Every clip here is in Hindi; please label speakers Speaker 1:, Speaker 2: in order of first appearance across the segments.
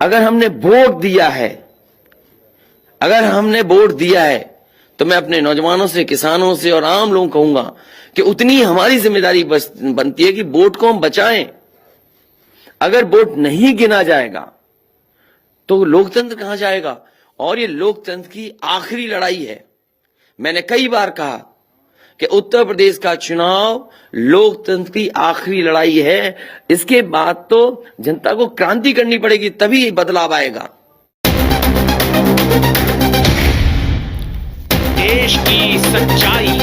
Speaker 1: अगर हमने वोट दिया है तो मैं अपने नौजवानों से, किसानों से और आम लोगों को कहूंगा कि उतनी हमारी जिम्मेदारी बनती है कि वोट को हम बचाएं। अगर वोट नहीं गिना जाएगा तो लोकतंत्र कहां जाएगा? और ये लोकतंत्र की आखिरी लड़ाई है। मैंने कई बार कहा कि उत्तर प्रदेश का चुनाव लोकतंत्र की आखिरी लड़ाई है। इसके बाद तो जनता को क्रांति करनी पड़ेगी, तभी बदलाव आएगा।
Speaker 2: देश की सच्चाई,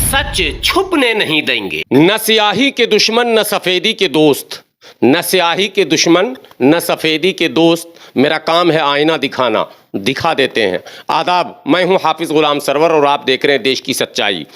Speaker 2: सच छुपने नहीं देंगे। न स्याही के दुश्मन न सफेदी के दोस्त, न स्याही के दुश्मन न सफेदी के दोस्त। मेरा काम है आईना दिखाना, दिखा देते हैं। आदाब, मैं हूं हाफिज गुलाम सरवर और आप देख रहे हैं देश की सच्चाई।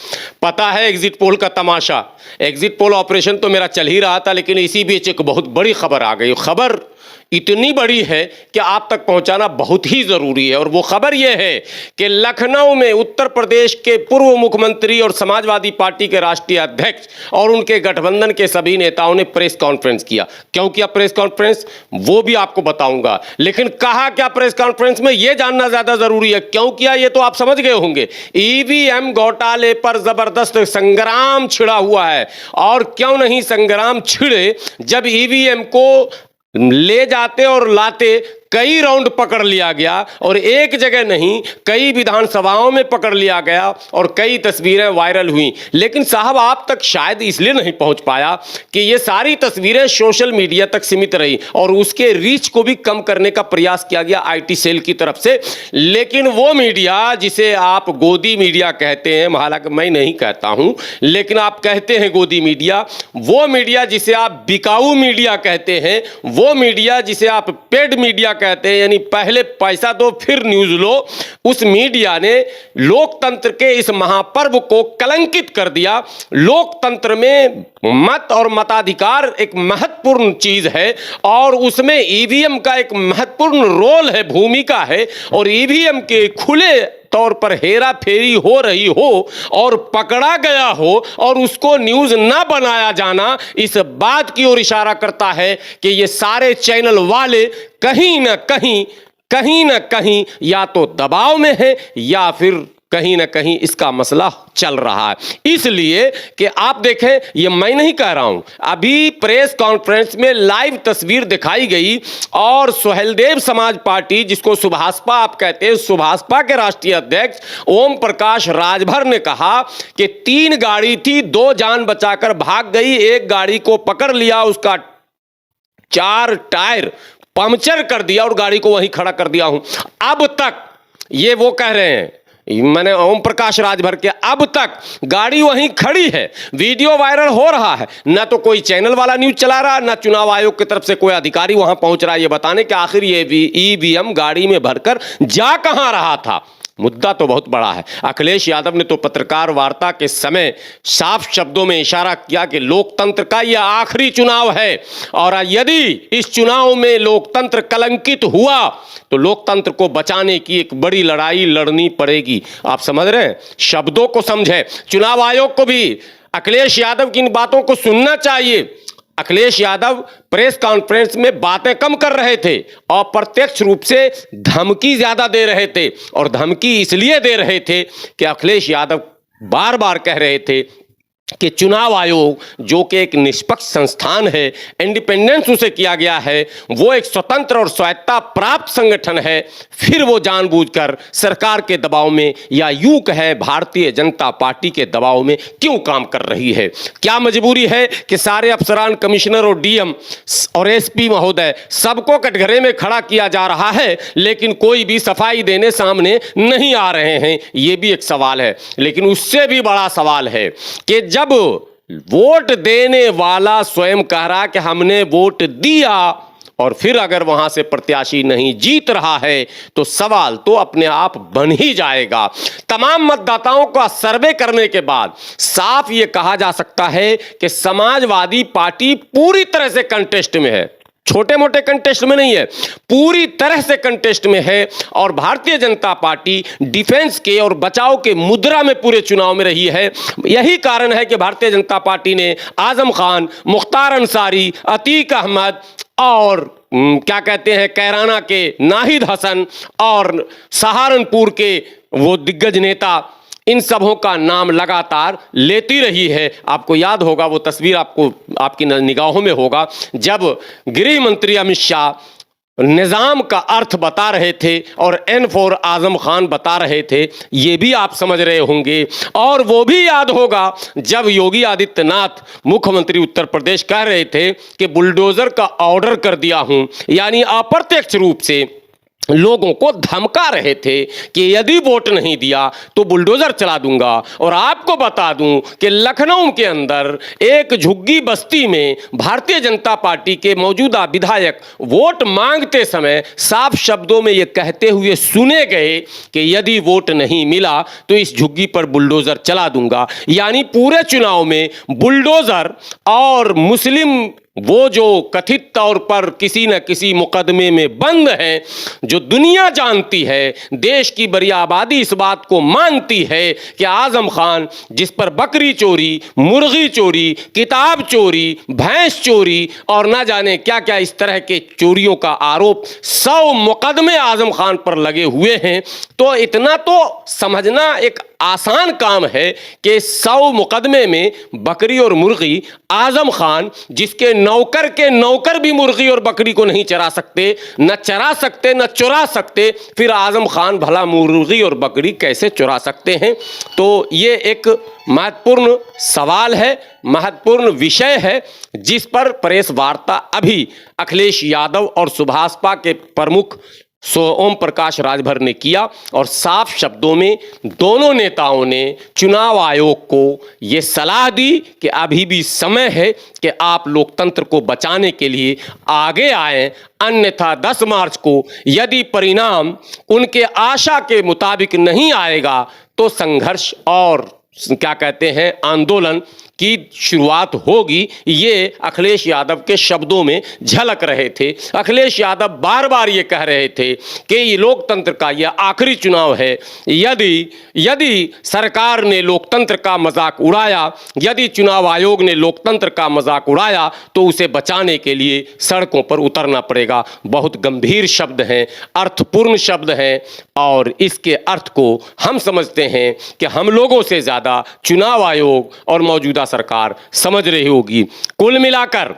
Speaker 2: पता है एग्जिट पोल का तमाशा, एग्जिट पोल ऑपरेशन तो मेरा चल ही रहा था, लेकिन इसी बीच एक बहुत बड़ी खबर आ गई। खबर इतनी बड़ी है कि आप तक पहुंचाना बहुत ही जरूरी है। और वो खबर यह है कि लखनऊ में उत्तर प्रदेश के पूर्व मुख्यमंत्री और समाजवादी पार्टी के राष्ट्रीय अध्यक्ष और उनके गठबंधन के सभी नेताओं ने प्रेस कॉन्फ्रेंस किया। क्यों किया प्रेस कॉन्फ्रेंस, वो भी आपको बताऊंगा। लेकिन कहा क्या प्रेस कॉन्फ्रेंस में, यह जानना ज्यादा जरूरी है। क्यों किया ये तो आप समझ गए होंगे। ईवीएम घोटाले पर जबरदस्त संग्राम छिड़ा हुआ है। और क्यों नहीं संग्राम छिड़े, जब ईवीएम को ले जाते और लाते कई राउंड पकड़ लिया गया और एक जगह नहीं कई विधानसभाओं में पकड़ लिया गया और कई तस्वीरें वायरल हुई। लेकिन साहब आप तक शायद इसलिए नहीं पहुंच पाया कि ये सारी तस्वीरें सोशल मीडिया तक सीमित रही और उसके रीच को भी कम करने का प्रयास किया गया आईटी सेल की तरफ से। लेकिन वो मीडिया जिसे आप गोदी मीडिया कहते हैं, हालांकि मैं नहीं कहता हूं, लेकिन आप कहते हैं गोदी मीडिया, वो मीडिया जिसे आप बिकाऊ मीडिया कहते हैं, वो मीडिया जिसे आप पेड मीडिया कहते हैं, यानी पहले पैसा दो फिर न्यूज लो, उस मीडिया ने लोकतंत्र के इस महापर्व को कलंकित कर दिया। लोकतंत्र में मत और मताधिकार एक महत्वपूर्ण चीज है और उसमें ईवीएम का एक महत्वपूर्ण रोल है, भूमिका है। और ईवीएम के खुले तौर पर हेरा फेरी हो रही हो और पकड़ा गया हो और उसको न्यूज ना बनाया जाना, इस बात की ओर इशारा करता है कि ये सारे चैनल वाले कहीं ना कहीं या तो दबाव में है या फिर कहीं ना कहीं इसका मसला चल रहा है। इसलिए कि आप देखें, ये मैं नहीं कह रहा हूं, अभी प्रेस कॉन्फ्रेंस में लाइव तस्वीर दिखाई गई और सुहेलदेव समाज पार्टी, जिसको सुभाषपा आप कहते हैं, सुभाषपा के राष्ट्रीय अध्यक्ष ओम प्रकाश राजभर ने कहा कि 3 गाड़ी थी, 2 जान बचाकर भाग गई, 1 गाड़ी को पकड़ लिया, उसका 4 टायर पंक्चर कर दिया और गाड़ी को वहीं खड़ा कर दिया हूं। अब तक ये वो कह रहे हैं, मैंने ओम प्रकाश राजभर के, अब तक गाड़ी वहीं खड़ी है, वीडियो वायरल हो रहा है, ना तो कोई चैनल वाला न्यूज चला रहा, ना चुनाव आयोग की तरफ से कोई अधिकारी वहां पहुंच रहा है ये बताने कि आखिर ये ईवीएम गाड़ी में भरकर जा कहां रहा था। मुद्दा तो बहुत बड़ा है। अखिलेश यादव ने तो पत्रकार वार्ता के समय साफ शब्दों में इशारा किया कि लोकतंत्र का यह आखिरी चुनाव है और यदि इस चुनाव में लोकतंत्र कलंकित हुआ तो लोकतंत्र को बचाने की एक बड़ी लड़ाई लड़नी पड़ेगी। आप समझ रहे हैं, शब्दों को समझे। चुनाव आयोग को भी अखिलेश यादव की इन बातों को सुनना चाहिए। अखिलेश यादव प्रेस कॉन्फ्रेंस में बातें कम कर रहे थे और प्रत्यक्ष रूप से धमकी ज्यादा दे रहे थे। और धमकी इसलिए दे रहे थे कि अखिलेश यादव बार बार कह रहे थे कि चुनाव आयोग जो कि एक निष्पक्ष संस्थान है, इंडिपेंडेंस उसे किया गया है, वो एक स्वतंत्र और स्वायत्ता प्राप्त संगठन है, फिर वो जानबूझकर सरकार के दबाव में या यूं कहें भारतीय जनता पार्टी के दबाव में क्यों काम कर रही है। क्या मजबूरी है कि सारे अफसरान, कमिश्नर और डीएम और एसपी महोदय सबको कटघरे में खड़ा किया जा रहा है, लेकिन कोई भी सफाई देने सामने नहीं आ रहे हैं? ये भी एक सवाल है। लेकिन उससे भी बड़ा सवाल है कि जब वोट देने वाला स्वयं कह रहा कि हमने वोट दिया और फिर अगर वहां से प्रत्याशी नहीं जीत रहा है तो सवाल तो अपने आप बन ही जाएगा। तमाम मतदाताओं का सर्वे करने के बाद साफ यह कहा जा सकता है कि समाजवादी पार्टी पूरी तरह से कंटेस्ट में है, छोटे मोटे कंटेस्ट में नहीं है, पूरी तरह से कंटेस्ट में है। और भारतीय जनता पार्टी डिफेंस के और बचाव के मुद्रा में पूरे चुनाव में रही है। यही कारण है कि भारतीय जनता पार्टी ने आजम खान, मुख्तार अंसारी, अतीक अहमद और क्या कहते हैं, कैराना के नाहिद हसन और सहारनपुर के वो दिग्गज नेता, इन सबों का नाम लगातार लेती रही है। आपको याद होगा वो तस्वीर, आपको आपकी निगाहों में होगा, जब गृह मंत्री अमित शाह निजाम का अर्थ बता रहे थे और एन फॉर आजम खान बता रहे थे, ये भी आप समझ रहे होंगे। और वो भी याद होगा जब योगी आदित्यनाथ मुख्यमंत्री उत्तर प्रदेश कह रहे थे कि बुलडोजर का ऑर्डर कर दिया हूं, यानी अप्रत्यक्ष रूप से लोगों को धमका रहे थे कि यदि वोट नहीं दिया तो बुलडोजर चला दूंगा। और आपको बता दूं कि लखनऊ के अंदर एक झुग्गी बस्ती में भारतीय जनता पार्टी के मौजूदा विधायक वोट मांगते समय साफ शब्दों में ये कहते हुए सुने गए कि यदि वोट नहीं मिला तो इस झुग्गी पर बुलडोजर चला दूंगा। यानी पूरे चुनाव में बुलडोजर और मुस्लिम वो जो कथित तौर पर किसी न किसी मुकदमे में बंद हैं, जो दुनिया जानती है, देश की बड़ी आबादी इस बात को मानती है कि आजम खान जिस पर बकरी चोरी, मुर्गी चोरी, किताब चोरी, भैंस चोरी और ना जाने क्या क्या इस तरह के चोरियों का आरोप, 100 मुकदमे आजम खान पर लगे हुए हैं। तो इतना तो समझना एक आसान काम है कि 100 मुकदमे में बकरी और मुर्गी, आजम खान जिसके नौकर के नौकर भी मुर्गी और बकरी को नहीं चरा सकते, न चरा सकते न चुरा सकते, फिर आजम खान भला मुर्गी और बकरी कैसे चुरा सकते हैं? तो ये एक महत्वपूर्ण सवाल है, महत्वपूर्ण विषय है, जिस पर प्रेस वार्ता अभी अखिलेश यादव और सुभाषपा के प्रमुख ओम प्रकाश राजभर ने किया और साफ शब्दों में दोनों नेताओं ने चुनाव आयोग को ये सलाह दी कि अभी भी समय है कि आप लोकतंत्र को बचाने के लिए आगे आएं, अन्यथा 10 मार्च को यदि परिणाम उनके आशा के मुताबिक नहीं आएगा तो संघर्ष और क्या कहते हैं, आंदोलन की शुरुआत होगी। ये अखिलेश यादव के शब्दों में झलक रहे थे। अखिलेश यादव बार बार ये कह रहे थे कि ये लोकतंत्र का यह आखिरी चुनाव है। यदि सरकार ने लोकतंत्र का मजाक उड़ाया, यदि चुनाव आयोग ने लोकतंत्र का मजाक उड़ाया तो उसे बचाने के लिए सड़कों पर उतरना पड़ेगा। बहुत गंभीर शब्द हैं, अर्थपूर्ण शब्द हैं और इसके अर्थ को हम समझते हैं कि हम लोगों से ज़्यादा चुनाव आयोग और मौजूदा सरकार समझ रही होगी। कुल मिलाकर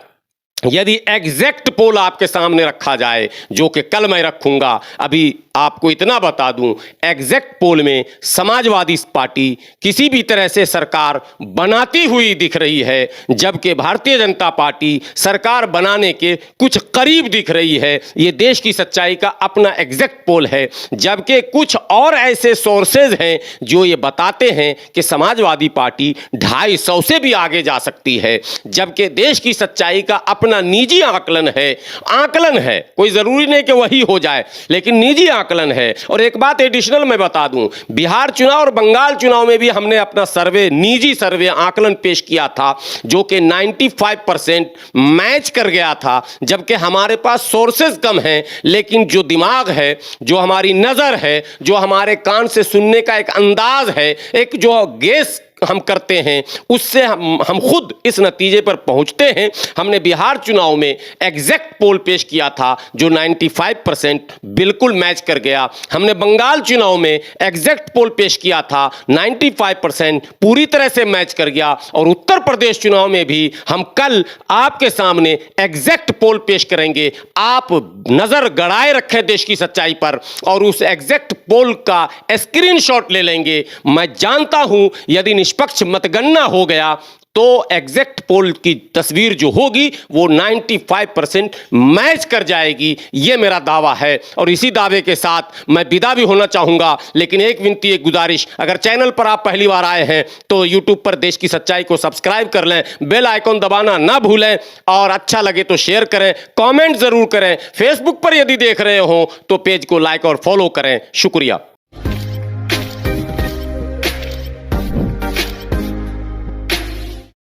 Speaker 2: यदि एग्जैक्ट पोल आपके सामने रखा जाए, जो कि कल मैं रखूंगा, अभी आपको इतना बता दूं, एग्जैक्ट पोल में समाजवादी पार्टी किसी भी तरह से सरकार बनाती हुई दिख रही है, जबकि भारतीय जनता पार्टी सरकार बनाने के कुछ करीब दिख रही है। ये देश की सच्चाई का अपना एग्जैक्ट पोल है। जबकि कुछ और ऐसे सोर्सेज हैं जो ये बताते हैं कि समाजवादी पार्टी 250 से भी आगे जा सकती है। जबकि देश की सच्चाई का अपना निजी आकलन है, कोई जरूरी नहीं कि वही हो जाए, लेकिन निजी आकलन है। और एक बात एडिशनल मैं बता दूं, बिहार चुनाव और बंगाल चुनाव में भी हमने अपना सर्वे, निजी सर्वे आकलन पेश किया था, जो कि 95% मैच कर गया था। जबकि हमारे पास सोर्सेज कम हैं, लेकिन जो दिमाग है, जो हमारी नजर है, जो हमारे कान से सुनने का एक अंदाज है, एक जो गेस हम करते हैं, उससे हम खुद इस नतीजे पर पहुंचते हैं। हमने बिहार चुनाव में एग्जैक्ट पोल पेश किया था जो 95% बिल्कुल मैच कर गया। हमने बंगाल चुनाव में एग्जैक्ट पोल पेश किया था, 95% पूरी तरह से मैच कर गया। और उत्तर प्रदेश चुनाव में भी हम कल आपके सामने एग्जैक्ट पोल पेश करेंगे। आप नजर गड़ाए रखें देश की सच्चाई पर और उस एग्जैक्ट पोल का स्क्रीनशॉट ले लेंगे। मैं जानता हूं यदि निष्पक्ष मतगणना हो गया तो एग्जैक्ट पोल की तस्वीर जो होगी वो 95% मैच कर जाएगी। ये मेरा दावा है और इसी दावे के साथ मैं विदा भी होना चाहूंगा। लेकिन एक विनती, एक गुजारिश, अगर चैनल पर आप पहली बार आए हैं तो यूट्यूब पर देश की सच्चाई को सब्सक्राइब कर लें, बेल आइकॉन दबाना ना भूलें और अच्छा लगे तो शेयर करें, कॉमेंट जरूर करें। फेसबुक पर यदि देख रहे हो तो पेज को लाइक और फॉलो करें। शुक्रिया।